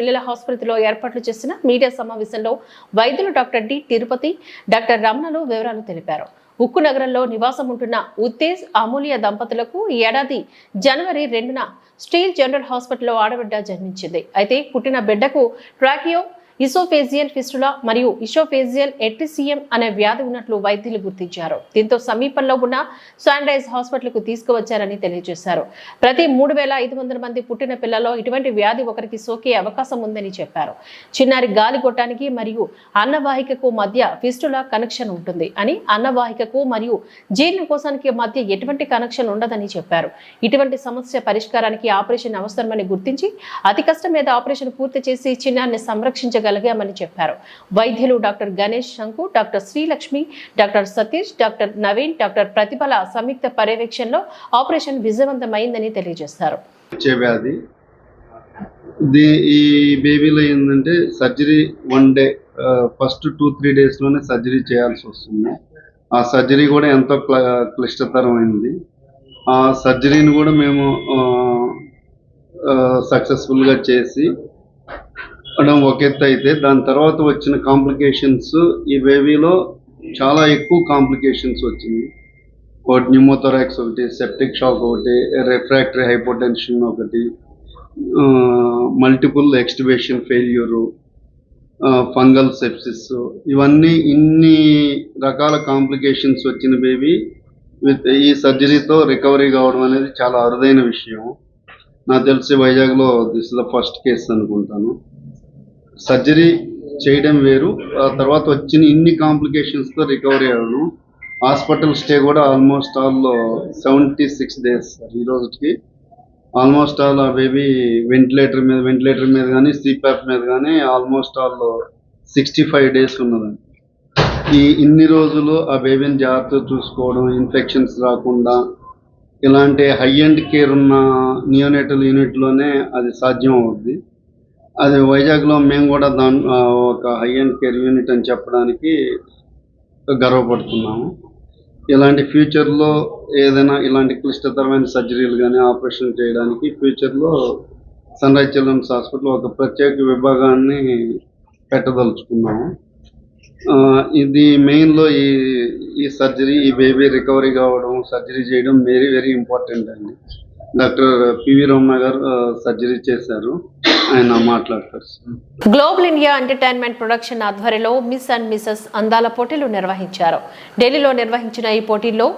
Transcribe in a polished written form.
పిల్లల హాస్పిటల్లో ఏర్పాట్లు చేసిన మీడియా సమావేశంలో వైద్యులు డాక్టర్ డి తిరుపతి, డాక్టర్ రమణలు వివరాలు తెలిపారు. ఉక్కు నగరంలో నివాసం ఉంటున్న ఉత్తేజ్, అమూల్య దంపతులకు ఈ ఏడాది జనవరి 2న స్టీల్ జనరల్ హాస్పిటల్లో ఆడబిడ్డ జన్మించింది. అయితే పుట్టిన బిడ్డకు ట్రాకియో ఇసోఫేజియల్ ఫిస్టులా మరియు ఇసోఫేజియల్ ఎట్రిసియం అనే వ్యాధి ఉన్నట్లు వైద్యులు గుర్తించారు. దీంతో సమీపంలో ఉన్న సన్రైజ్ హాస్పిటల్కు తీసుకువచ్చారని తెలియజేశారు. ప్రతి 3500 మంది పుట్టిన పిల్లల్లో ఇటువంటి వ్యాధి ఒకరికి సోకే అవకాశం ఉందని చెప్పారు. చిన్నారి గాలి గొట్టానికి మరియు అన్నవాహికకు మధ్య ఫిస్టులా కనెక్షన్ ఉంటుంది అని, అన్నవాహికకు మరియు జీర్ణకోశానికి మధ్య ఎటువంటి కనెక్షన్ ఉండదని చెప్పారు. ఇటువంటి సమస్య పరిష్కారానికి ఆపరేషన్ అవసరమని గుర్తించి అతి కష్టం మీద ఆపరేషన్ పూర్తి చేసి చిన్నారిని సంరక్షించగలిగామని చెప్పారు. వైద్యులు doctor Ganesh Shanku, doctor Srilakshmi, doctor Satish, doctor Naveen, doctor ప్రతిభల సంయుక్త పర్యవేక్షణలో ఆపరేషన్ విజయవంతమైందని తెలియజేశారు. ఈ బేబీలో ఏంటంటే సర్జరీ 1 డే, ఫస్ట్ 2-3 డేస్ లోనే సర్జరీ చేయాల్సి వస్తుంది. ఆ సర్జరీ కూడా ఎంతో క్లిష్టతరమైంది. ఆ సర్జరీని కూడా మేము సక్సెస్ఫుల్ గా చేసి ఒక ఎత్తు అయితే, దాని తర్వాత వచ్చిన కాంప్లికేషన్స్, ఈ బేబీలో చాలా ఎక్కువ కాంప్లికేషన్స్ వచ్చింది. ఒకటి న్యూమోథొరాక్స్, ఒకటి సెప్టిక్ షాక్, ఒకటి రిఫ్రాక్టరీ హైపోటెన్షన్, ఒకటి మల్టిపుల్ ఎక్స్టుబేషన్ ఫెయిల్యూరు, ఫంగల్ సెప్సిస్, ఇవన్నీ ఇన్ని రకాల కాంప్లికేషన్స్ వచ్చిన బేబీ ఈ సర్జరీతో రికవరీ కావడం అనేది చాలా అరుదైన విషయం. నాకు తెలిసి వైజాగ్లో దిస్ ద ఫస్ట్ కేసు అనుకుంటాను. సర్జరీ చేయడం వేరు, ఆ తర్వాత వచ్చిన ఇన్ని కాంప్లికేషన్స్తో రికవరీ అవ్వడం. హాస్పిటల్ స్టే కూడా ఆల్మోస్ట్ ఆల్ 76 days. ఈ రోజుకి ఆల్మోస్ట్ ఆల్ ఆ బేబీ వెంటిలేటర్ మీద కానీ సిపాప్ మీద కానీ ఆల్మోస్ట్ ఆల్ 65 days ఉన్నదండి. ఇన్ని రోజులు ఆ బేబీని జాగ్రత్తగా చూసుకోవడం, ఇన్ఫెక్షన్స్ రాకుండా, ఇలాంటి హై ఎండ్ కేర్ ఉన్న నియోనేటల్ యూనిట్లోనే అది సాధ్యం అవుద్ది. అది వైజాగ్లో మేము కూడా ఒక హై ఎండ్ కేర్ యూనిట్ అని చెప్పడానికి గర్వపడుతున్నాము. ఇలాంటి ఫ్యూచర్లో ఏదైనా ఇలాంటి క్లిష్టతరమైన సర్జరీలు కానీ ఆపరేషన్ చేయడానికి ఫ్యూచర్లో సన్రైజ్ చిల్డ్రన్స్ హాస్పిటల్ ఒక ప్రత్యేక విభాగాన్ని పెట్టదలుచుకున్నాము. ఇది మెయిన్లో ఈ సర్జరీ, ఈ బేబీ రికవరీ కావడం, సర్జరీ చేయడం వెరీ వెరీ ఇంపార్టెంట్ అండి. డాక్టర్ పివి రమణ గారు సర్జరీ చేశారు, ఆయన మాట్లాడతారు. గ్లోబల్ ఇండియా ఎంటర్టైన్మెంట్ ప్రొడక్షన్ ఆధ్వర్యంలో మిస్ అండ్ మిసెస్ అందాల పోటీలు నిర్వహించారు. ఢిల్లీలో నిర్వహించిన ఈ పోటీల్లో